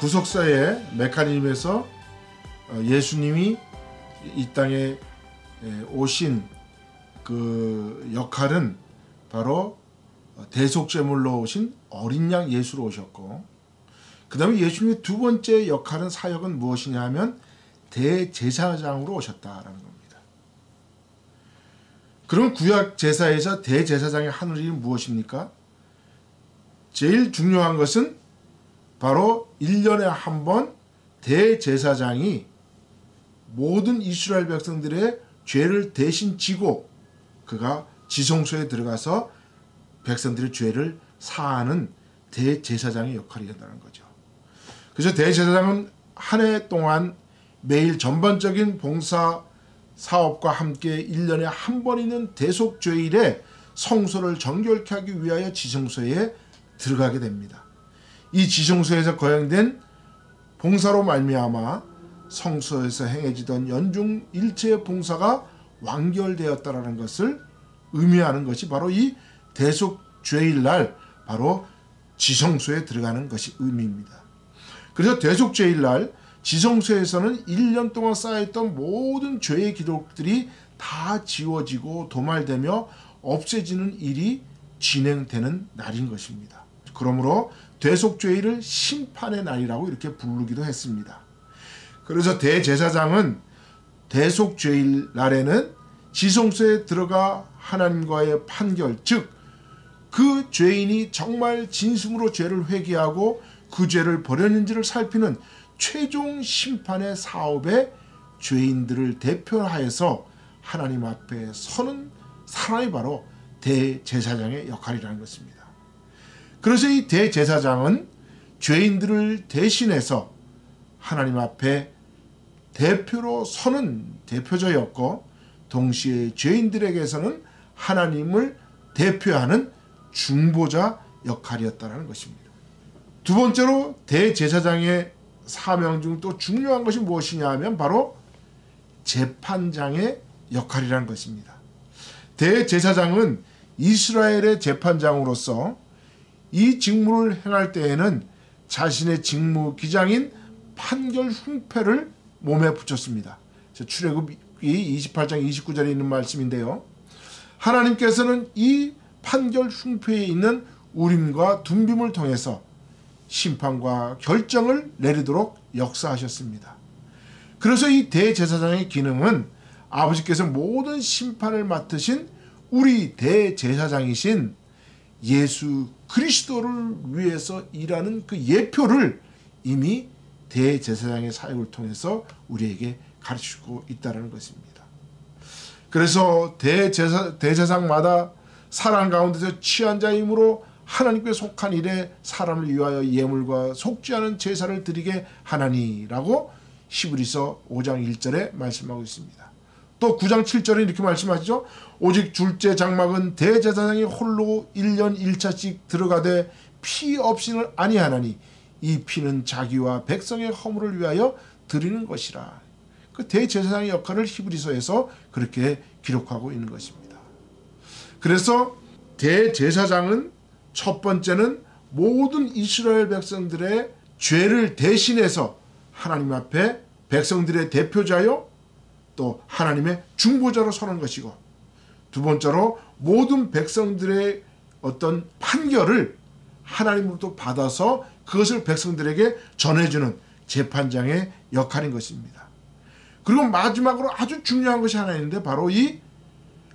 구속사의 메커니즘에서 예수님이 이 땅에 오신 그 역할은 바로 대속제물로 오신 어린 양 예수로 오셨고, 그 다음에 예수님의 두 번째 역할은, 사역은 무엇이냐 하면 대제사장으로 오셨다라는 겁니다. 그럼 구약 제사에서 대제사장의 하늘이 무엇입니까? 제일 중요한 것은 바로 1년에 한 번 대제사장이 모든 이스라엘 백성들의 죄를 대신 지고 그가 지성소에 들어가서 백성들의 죄를 사하는 대제사장의 역할이 된다는 거죠. 그래서 대제사장은 한 해 동안 매일 전반적인 봉사 사업과 함께 1년에 한 번 있는 대속죄일에 성소를 정결케 하기 위하여 지성소에 들어가게 됩니다. 이 지성소에서 거행된 봉사로 말미암아 성소에서 행해지던 연중 일체의 봉사가 완결되었다라는 것을 의미하는 것이 바로 이 대속죄일날 바로 지성소에 들어가는 것이 의미입니다. 그래서 대속죄일날 지성소에서는 1년 동안 쌓여있던 모든 죄의 기록들이 다 지워지고 도말되며 없애지는 일이 진행되는 날인 것입니다. 그러므로 대속죄일을 심판의 날이라고 이렇게 부르기도 했습니다. 그래서 대제사장은 대속죄일 날에는 지성소에 들어가 하나님과의 판결, 즉 그 죄인이 정말 진심으로 죄를 회개하고 그 죄를 버렸는지를 살피는 최종 심판의 사업에 죄인들을 대표하여서 하나님 앞에 서는 사람이 바로 대제사장의 역할이라는 것입니다. 그래서 이 대제사장은 죄인들을 대신해서 하나님 앞에 대표로 서는 대표자였고, 동시에 죄인들에게서는 하나님을 대표하는 중보자 역할이었다는 것입니다. 두 번째로 대제사장의 사명 중 또 중요한 것이 무엇이냐 하면 바로 재판장의 역할이라는 것입니다. 대제사장은 이스라엘의 재판장으로서 이 직무를 행할 때에는 자신의 직무 기장인 판결 흉패를 몸에 붙였습니다. 출애굽기 28장 29절에 있는 말씀인데요. 하나님께서는 이 판결 흉패에 있는 우림과 둠빔을 통해서 심판과 결정을 내리도록 역사하셨습니다. 그래서 이 대제사장의 기능은 아버지께서 모든 심판을 맡으신 우리 대제사장이신 예수 그리스도를 위해서 일하는 그 예표를 이미 대제사장의 사역을 통해서 우리에게 가르치고 있다는 것입니다. 그래서 대제사장마다 사람 가운데서 취한 자이므로 하나님께 속한 일에 사람을 위하여 예물과 속지 않은 제사를 드리게 하나니라고 히브리서 5장 1절에 말씀하고 있습니다. 또 9장 7절에 이렇게 말씀하시죠. 오직 둘째 장막은 대제사장이 홀로 1년 1차씩 들어가되 피 없이는 아니하나니 이 피는 자기와 백성의 허물을 위하여 드리는 것이라. 그 대제사장의 역할을 히브리서에서 그렇게 기록하고 있는 것입니다. 그래서 대제사장은 첫 번째는 모든 이스라엘 백성들의 죄를 대신해서 하나님 앞에 백성들의 대표자요 또 하나님의 중보자로 서는 것이고, 두 번째로 모든 백성들의 어떤 판결을 하나님으로부터 받아서 그것을 백성들에게 전해주는 재판장의 역할인 것입니다. 그리고 마지막으로 아주 중요한 것이 하나 있는데 바로 이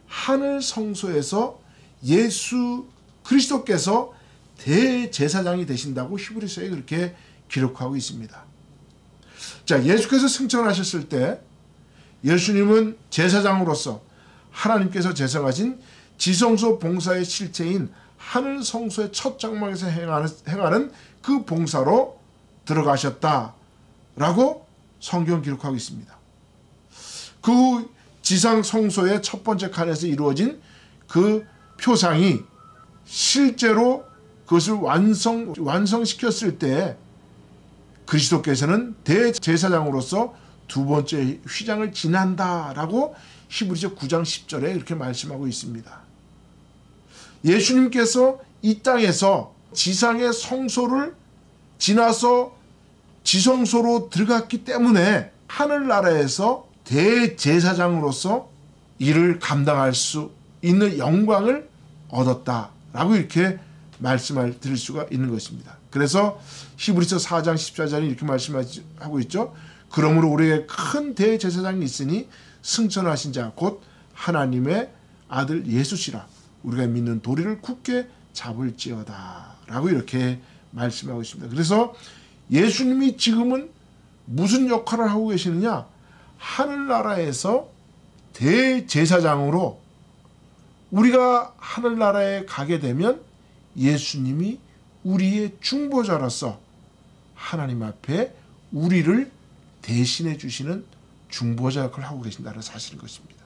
하늘 성소에서 예수 그리스도께서 대제사장이 되신다고 히브리서에 그렇게 기록하고 있습니다. 자, 예수께서 승천하셨을 때 예수님은 제사장으로서 하나님께서 제정하신 지성소 봉사의 실체인 하늘 성소의 첫 장막에서 행하는 그 봉사로 들어가셨다라고 성경 기록하고 있습니다. 그 지상 성소의 첫 번째 칸에서 이루어진 그 표상이 실제로 그것을 완성시켰을 때 그리스도께서는 대제사장으로서 두 번째 휘장을 지난다라고 히브리서 9장 10절에 이렇게 말씀하고 있습니다. 예수님께서 이 땅에서 지상의 성소를 지나서 지성소로 들어갔기 때문에 하늘나라에서 대제사장으로서 이를 감당할 수 있는 영광을 얻었다라고 이렇게 말씀을 드릴 수가 있는 것입니다. 그래서 히브리서 4장 14절에 이렇게 말씀하고 있죠. 그러므로 우리에게 큰 대제사장이 있으니 승천하신 자 곧 하나님의 아들 예수시라. 우리가 믿는 도리를 굳게 잡을지어다 라고 이렇게 말씀하고 있습니다. 그래서 예수님이 지금은 무슨 역할을 하고 계시느냐? 하늘나라에서 대제사장으로 우리가 하늘나라에 가게 되면 예수님이 우리의 중보자로서 하나님 앞에 우리를 대신해 주시는 중보자 역할을 하고 계신다는 사실인 것입니다.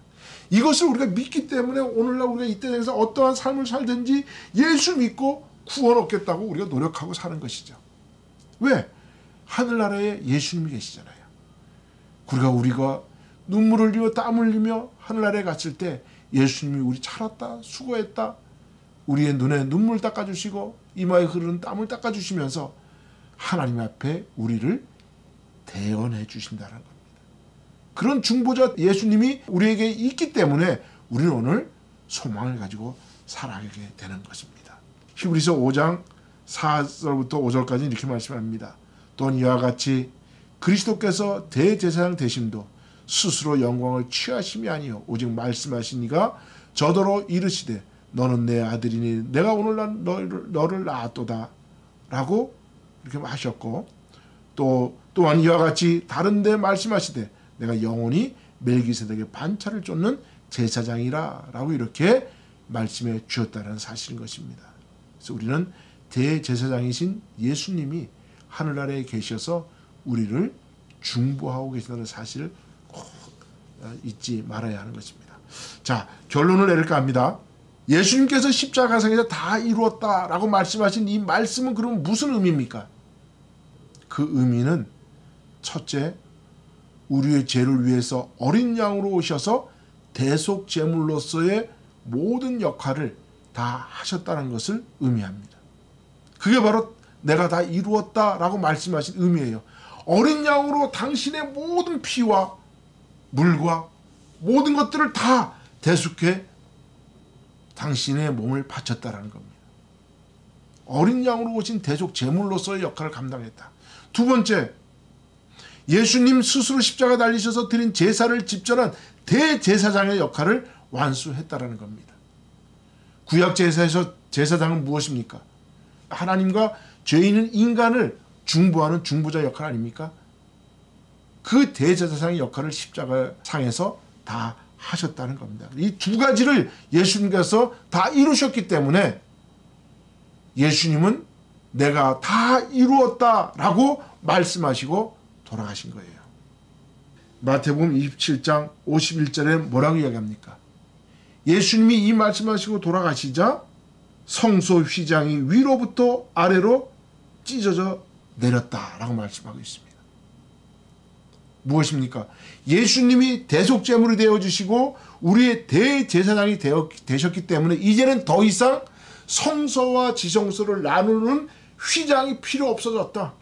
이것을 우리가 믿기 때문에 오늘날 우리가 이 땅에서 어떠한 삶을 살든지 예수 믿고 구원 얻겠다고 우리가 노력하고 사는 것이죠. 왜? 하늘나라에 예수님이 계시잖아요. 우리가 눈물을 흘리며 땀 흘리며 하늘나라에 갔을 때 예수님이 우리 살았다, 수고했다, 우리의 눈에 눈물 닦아주시고 이마에 흐르는 땀을 닦아주시면서 하나님 앞에 우리를 대언해 주신다는 겁니다. 그런 중보자 예수님이 우리에게 있기 때문에 우리는 오늘 소망을 가지고 살아가게 되는 것입니다. 히브리서 5장 4절부터 5절까지 이렇게 말씀합니다. 또한 이와 같이 그리스도께서 대제사장 되심도 스스로 영광을 취하심이 아니요 오직 말씀하시니가 저더러 이르시되 너는 내 아들이니 내가 오늘날 너를 낳았도다 라고 이렇게 하셨고, 또한 이와 같이 다른 데 말씀하시되 내가 영원히 멜기세덱의 반차를 쫓는 제사장이라 라고 이렇게 말씀해 주셨다는 사실인 것입니다. 그래서 우리는 대제사장이신 예수님이 하늘나라에 계셔서 우리를 중보하고 계신다는 사실을 꼭 잊지 말아야 하는 것입니다. 자, 결론을 내릴까 합니다. 예수님께서 십자가상에서 다 이루었다라고 말씀하신 이 말씀은 그럼 무슨 의미입니까? 그 의미는 첫째, 우리의 죄를 위해서 어린 양으로 오셔서 대속 제물로서의 모든 역할을 다 하셨다는 것을 의미합니다. 그게 바로 내가 다 이루었다라고 말씀하신 의미예요. 어린 양으로 당신의 모든 피와 물과 모든 것들을 다 대속해 당신의 몸을 바쳤다라는 겁니다. 어린 양으로 오신 대속 제물로서의 역할을 감당했다. 두 번째, 예수님 스스로 십자가 달리셔서 드린 제사를 집전한 대제사장의 역할을 완수했다라는 겁니다. 구약 제사에서 제사장은 무엇입니까? 하나님과 죄인인 인간을 중보하는 중보자 역할 아닙니까? 그 대제사장의 역할을 십자가상에서 다 하셨다는 겁니다. 이 두 가지를 예수님께서 다 이루셨기 때문에 예수님은 내가 다 이루었다라고 말씀하시고 돌아가신 거예요. 마태복음 27장 51절에 뭐라고 이야기합니까? 예수님이 이 말씀하시고 돌아가시자 성소 휘장이 위로부터 아래로 찢어져 내렸다라고 말씀하고 있습니다. 무엇입니까? 예수님이 대속제물이 되어주시고 우리의 대제사장이 되셨기 때문에 이제는 더 이상 성소와 지성소를 나누는 휘장이 필요 없어졌다.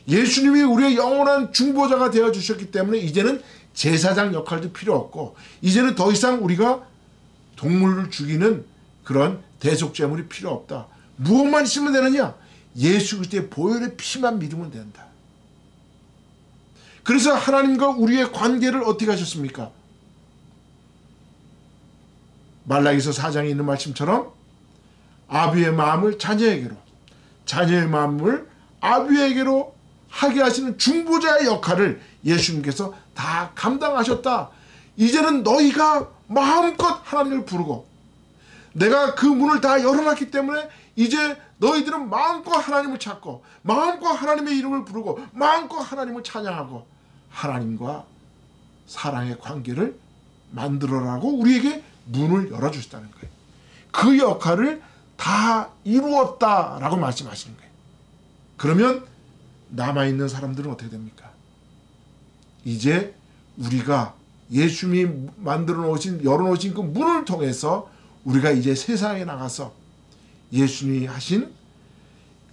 예수님이 우리의 영원한 중보자가 되어주셨기 때문에 이제는 제사장 역할도 필요 없고 이제는 더 이상 우리가 동물을 죽이는 그런 대속제물이 필요 없다. 무엇만 있으면 되느냐? 예수 그리스도의 보혈의 피만 믿으면 된다. 그래서 하나님과 우리의 관계를 어떻게 하셨습니까? 말라기서 4장에 있는 말씀처럼 아비의 마음을 자녀에게로, 자녀의 마음을 아비에게로 하게 하시는 중보자의 역할을 예수님께서 다 감당하셨다. 이제는 너희가 마음껏 하나님을 부르고 내가 그 문을 다 열어놨기 때문에 이제 너희들은 마음껏 하나님을 찾고 마음껏 하나님의 이름을 부르고 마음껏 하나님을 찬양하고 하나님과 사랑의 관계를 만들어라고 우리에게 문을 열어주셨다는 거예요. 그 역할을 다 이루었다라고 말씀하시는 거예요. 그러면 남아있는 사람들은 어떻게 됩니까? 이제 우리가 예수님이 만들어 놓으신, 열어놓으신 그 문을 통해서 우리가 이제 세상에 나가서 예수님이 하신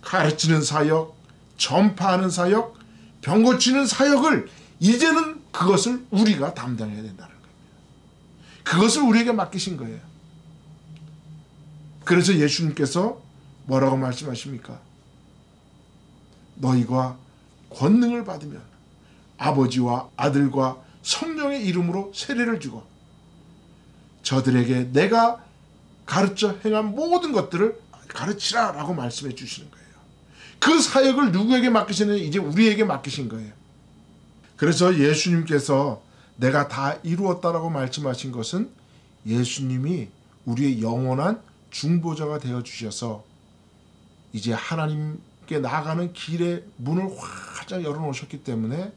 가르치는 사역, 전파하는 사역, 병 고치는 사역을 이제는 그것을 우리가 담당해야 된다는 겁니다. 그것을 우리에게 맡기신 거예요. 그래서 예수님께서 뭐라고 말씀하십니까? 너희가 권능을 받으면 아버지와 아들과 성령의 이름으로 세례를 주고 저들에게 내가 가르쳐 행한 모든 것들을 가르치라 라고 말씀해 주시는 거예요. 그 사역을 누구에게 맡기시는 이제 우리에게 맡기신 거예요. 그래서 예수님께서 내가 다 이루었다라고 말씀하신 것은 예수님이 우리의 영원한 중보자가 되어 주셔서 이제 하나님께 나아가는 길의 문을 활짝 열어놓으셨기 때문에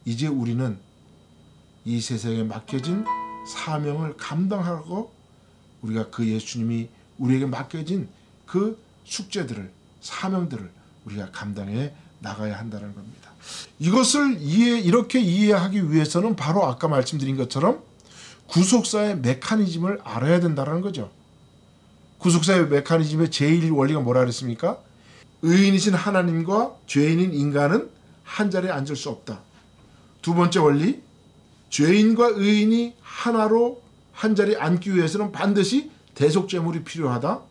이제 우리는 이 세상에 맡겨진 사명을 감당하고 우리가 그 예수님이 우리에게 맡겨진 그 숙제들을, 사명들을 우리가 감당해 나가야 한다는 겁니다. 이것을 이렇게 이해하기 위해서는 바로 아까 말씀드린 것처럼 구속사의 메커니즘을 알아야 된다는 거죠. 구속사의 메커니즘의 제1 원리가 뭐라 그랬습니까? 의인이신 하나님과 죄인인 인간은 한 자리에 앉을 수 없다. 두 번째 원리, 죄인과 의인이 하나로 한 자리에 앉기 위해서는 반드시 대속제물이 필요하다.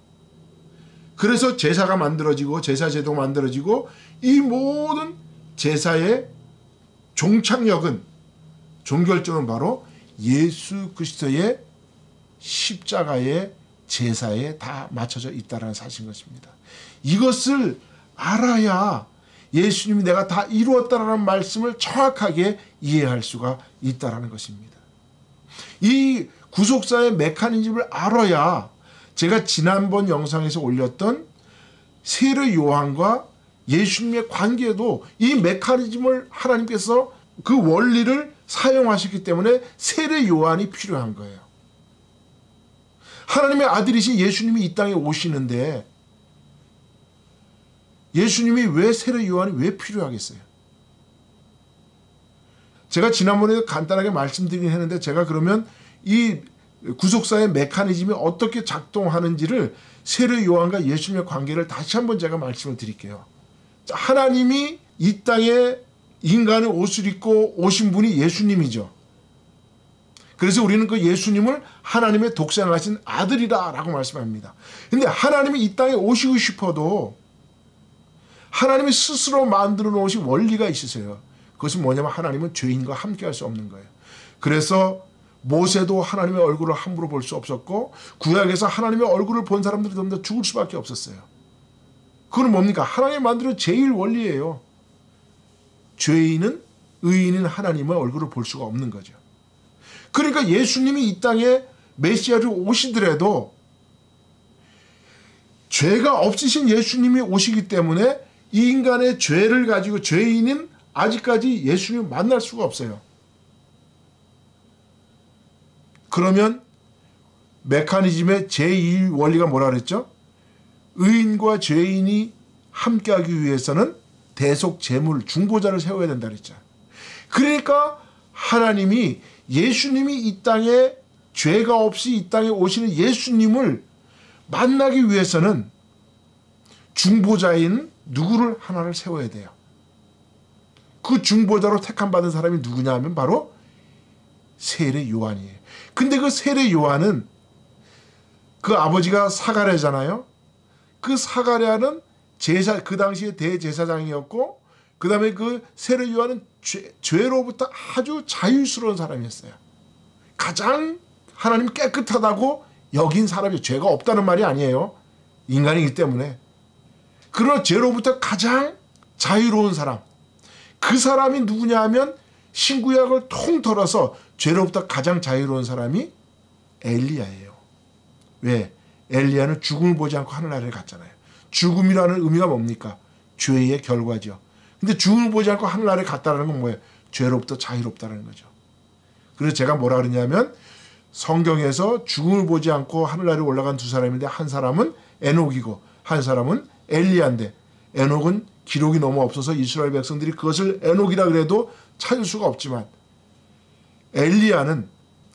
그래서 제사가 만들어지고 제사제도가 만들어지고 이 모든 제사의 종착역은, 종결점은 바로 예수 그리스도의 십자가의 제사에 다 맞춰져 있다는 사실인 것입니다. 이것을 알아야 예수님이 내가 다 이루었다라는 말씀을 정확하게 이해할 수가 있다는 것입니다. 이 구속사의 메커니즘을 알아야 제가 지난번 영상에서 올렸던 세례 요한과 예수님의 관계도 이 메커니즘을 하나님께서 그 원리를 사용하셨기 때문에 세례 요한이 필요한 거예요. 하나님의 아들이신 예수님이 이 땅에 오시는데 예수님이 왜 세례 요한이 왜 필요하겠어요? 제가 지난번에 간단하게 말씀드리긴 했는데 제가 그러면 이 구속사의 메커니즘이 어떻게 작동하는지를 세례 요한과 예수님의 관계를 다시 한번 제가 말씀을 드릴게요. 하나님이 이 땅에 인간의 옷을 입고 오신 분이 예수님이죠. 그래서 우리는 그 예수님을 하나님의 독생하신 아들이다 라고 말씀합니다. 근데 하나님이 이 땅에 오시고 싶어도 하나님이 스스로 만들어 놓으신 원리가 있으세요. 그것이 뭐냐면 하나님은 죄인과 함께 할 수 없는 거예요. 그래서 모세도 하나님의 얼굴을 함부로 볼 수 없었고 구약에서 하나님의 얼굴을 본 사람들이 전부 다 죽을 수밖에 없었어요. 그건 뭡니까? 하나님이 만드는 제일 원리예요. 죄인은 의인인 하나님의 얼굴을 볼 수가 없는 거죠. 그러니까 예수님이 이 땅에 메시아로 오시더라도 죄가 없으신 예수님이 오시기 때문에 이 인간의 죄를 가지고 죄인은 아직까지 예수님을 만날 수가 없어요. 그러면 메커니즘의 제2 원리가 뭐라 그랬죠? 의인과 죄인이 함께하기 위해서는 대속 제물 중보자를 세워야 된다 그랬죠. 그러니까 하나님이 예수님이 이 땅에 죄가 없이 이 땅에 오시는 예수님을 만나기 위해서는 중보자인 누구를 하나를 세워야 돼요. 그 중보자로 택함받은 사람이 누구냐 하면 바로 세례 요한이에요. 근데 그 세례 요한은 그 아버지가 사가랴잖아요. 그 사가랴는 그 당시에 대제사장이었고 그 다음에 그 세례 요한은 죄로부터 아주 자유스러운 사람이었어요. 가장 하나님 깨끗하다고 여긴 사람이 죄가 없다는 말이 아니에요. 인간이기 때문에. 그러나 죄로부터 가장 자유로운 사람. 그 사람이 누구냐 하면 신구약을 통틀어서 죄로부터 가장 자유로운 사람이 엘리야예요. 왜? 엘리야는 죽음을 보지 않고 하늘나라에 갔잖아요. 죽음이라는 의미가 뭡니까? 죄의 결과죠. 근데 죽음을 보지 않고 하늘나라에 갔다는 건 뭐예요? 죄로부터 자유롭다는 거죠. 그래서 제가 뭐라 그러냐면 성경에서 죽음을 보지 않고 하늘나라에 올라간 두 사람인데 한 사람은 에녹이고 한 사람은 엘리야인데 에녹은 기록이 너무 없어서 이스라엘 백성들이 그것을 에녹이라 그래도 찾을 수가 없지만 엘리야는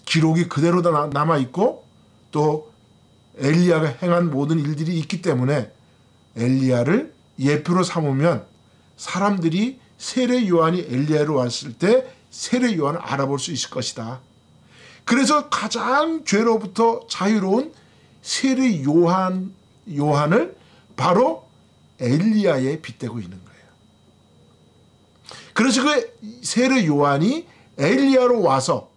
기록이 그대로 남아있고 또 엘리야가 행한 모든 일들이 있기 때문에 엘리야를 예표로 삼으면 사람들이 세례 요한이 엘리야로 왔을 때 세례 요한을 알아볼 수 있을 것이다. 그래서 가장 죄로부터 자유로운 세례 요한을 바로 엘리야에 빗대고 있는 거예요. 그래서 그 세례 요한이 엘리야로 와서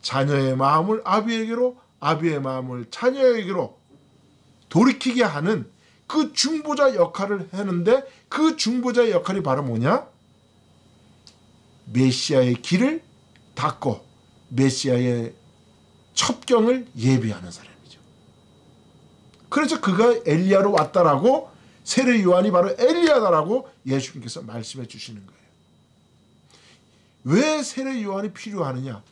자녀의 마음을 아비에게로, 아비의 마음을 자녀에게로 돌이키게 하는 그 중보자 역할을 하는데, 그 중보자의 역할이 바로 뭐냐? 메시아의 길을 닫고 메시아의 첩경을 예비하는 사람이죠. 그래서 그가 엘리야로 왔다라고, 세례 요한이 바로 엘리야다라고 예수님께서 말씀해 주시는 거예요. 왜 세례 요한이 필요하느냐?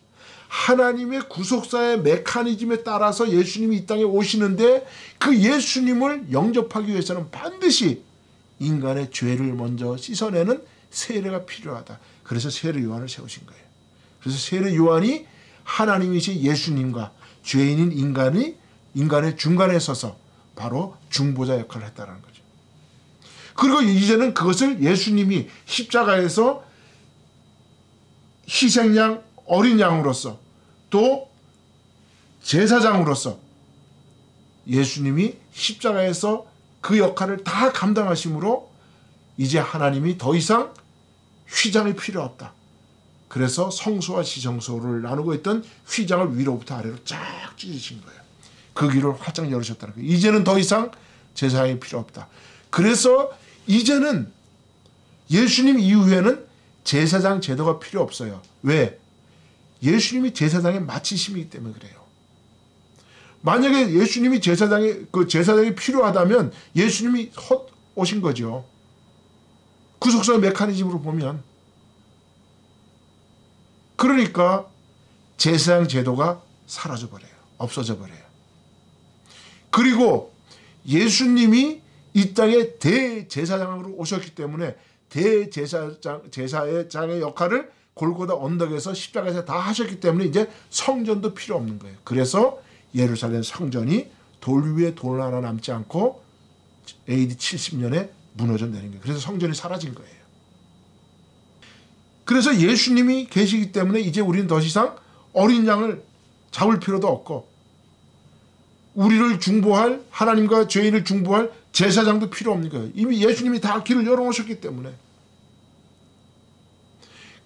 하나님의 구속사의 메커니즘에 따라서 예수님이 이 땅에 오시는데, 그 예수님을 영접하기 위해서는 반드시 인간의 죄를 먼저 씻어내는 세례가 필요하다. 그래서 세례 요한을 세우신 거예요. 그래서 세례 요한이 하나님이신 예수님과 죄인인 인간의 중간에 서서 바로 중보자 역할을 했다는 거죠. 그리고 이제는 그것을 예수님이 십자가에서 희생양, 어린 양으로서, 또 제사장으로서 예수님이 십자가에서 그 역할을 다 감당하심으로 이제 하나님이 더 이상 휘장이 필요 없다. 그래서 성소와 지성소를 나누고 있던 휘장을 위로부터 아래로 쫙 찢으신 거예요. 그 길을 활짝 열으셨다는 거예요. 이제는 더 이상 제사장이 필요 없다. 그래서 이제는 예수님 이후에는 제사장 제도가 필요 없어요. 왜? 예수님이 제사장의 마치심이기 때문에 그래요. 만약에 예수님이 제사장이 필요하다면 예수님이 오신 거죠. 구속사의 메커니즘으로 보면. 그러니까 제사장 제도가 사라져버려요. 없어져버려요. 그리고 예수님이 이 땅에 대제사장으로 오셨기 때문에 제사장의 역할을 골고다 언덕에서 십자가에서 다 하셨기 때문에 이제 성전도 필요 없는 거예요. 그래서 예루살렘 성전이 돌 위에 돌 하나 남지 않고 AD 70년에 무너져 내린 거예요. 그래서 성전이 사라진 거예요. 그래서 예수님이 계시기 때문에 이제 우리는 더 이상 어린 양을 잡을 필요도 없고, 우리를 중보할, 하나님과 죄인을 중보할 제사장도 필요 없는 거예요. 이미 예수님이 다 길을 열어놓으셨기 때문에.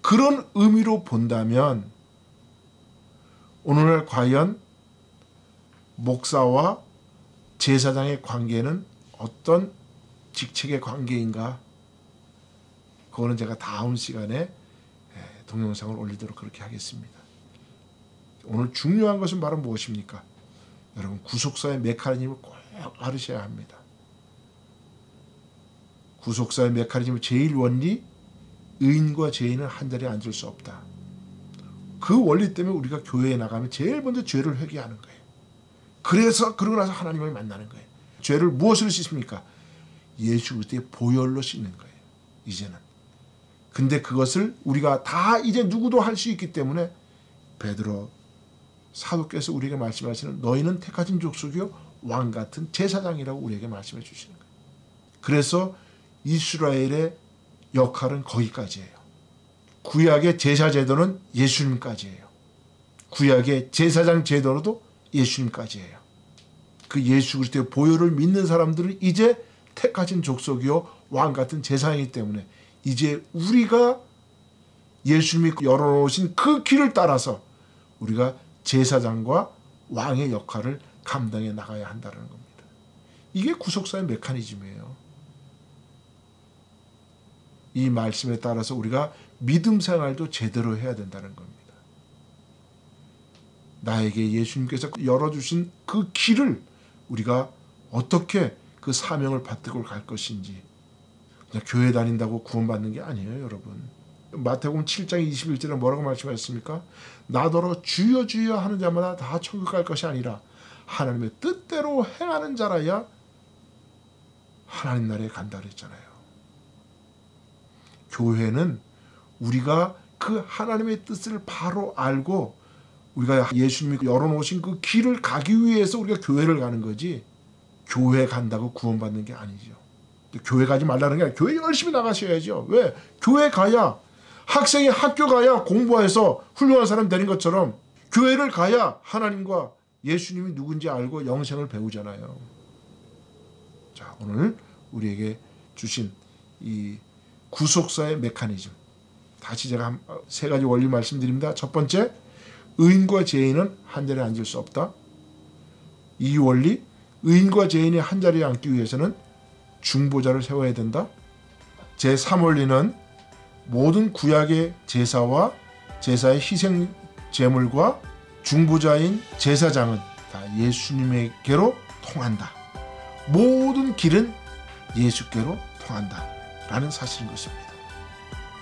그런 의미로 본다면 오늘날 과연 목사와 제사장의 관계는 어떤 직책의 관계인가? 그거는 제가 다음 시간에 동영상을 올리도록 그렇게 하겠습니다. 오늘 중요한 것은 바로 무엇입니까? 여러분, 구속사의 메커니즘을 꼭 알으셔야 합니다. 구속사의 메커니즘의 제일 원리, 의인과 죄인은 한 자리에 앉을 수 없다. 그 원리 때문에 우리가 교회에 나가면 제일 먼저 죄를 회개하는 거예요. 그러고 나서 하나님을 만나는 거예요. 죄를 무엇으로 씻습니까? 예수 그리스도의 보혈로 씻는 거예요. 이제는. 근데 그것을 우리가 다 이제 누구도 할 수 있기 때문에 베드로 사도께서 우리에게 말씀하시는 너희는 택하신 족속이요 왕 같은 제사장이라고 우리에게 말씀해 주시는 거예요. 그래서 이스라엘의 역할은 거기까지예요. 구약의 제사 제도는 예수님까지예요. 구약의 제사장 제도로도 예수님까지예요. 그 예수 그리스도의 보혈을 믿는 사람들은 이제 택하신 족속이요 왕 같은 제사장이기 때문에 이제 우리가 예수님이 열어놓으신 그 길을 따라서 우리가 제사장과 왕의 역할을 감당해 나가야 한다는 겁니다. 이게 구속사의 메커니즘이에요. 이 말씀에 따라서 우리가 믿음 생활도 제대로 해야 된다는 겁니다. 나에게 예수님께서 열어주신 그 길을 우리가 어떻게 그 사명을 받들고 갈 것인지, 그냥 교회 다닌다고 구원받는 게 아니에요, 여러분. 마태복음 7장 21절에 뭐라고 말씀하셨습니까? 나더러 주여 주여 하는 자마다 다 천국 갈 것이 아니라 하나님의 뜻대로 행하는 자라야 하나님 나라에 간다 그랬잖아요. 교회는 우리가 그 하나님의 뜻을 바로 알고 우리가 예수님이 열어놓으신 그 길을 가기 위해서 우리가 교회를 가는 거지, 교회 간다고 구원받는 게 아니죠. 교회 가지 말라는 게 아니라 교회 열심히 나가셔야죠. 왜? 교회 가야, 학생이 학교 가야 공부해서 훌륭한 사람 되는 것처럼 교회를 가야 하나님과 예수님이 누군지 알고 영생을 배우잖아요. 자, 오늘 우리에게 주신 이 구속사의 메커니즘, 다시 제가 세 가지 원리 말씀드립니다. 첫 번째, 의인과 죄인은 한 자리에 앉을 수 없다. 이 원리, 의인과 죄인이 한 자리에 앉기 위해서는 중보자를 세워야 된다. 제3원리는 모든 구약의 제사와 제사의 희생 제물과 중보자인 제사장은 다 예수님에게로 통한다. 모든 길은 예수께로 통한다 라는 사실인 것입니다.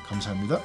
감사합니다.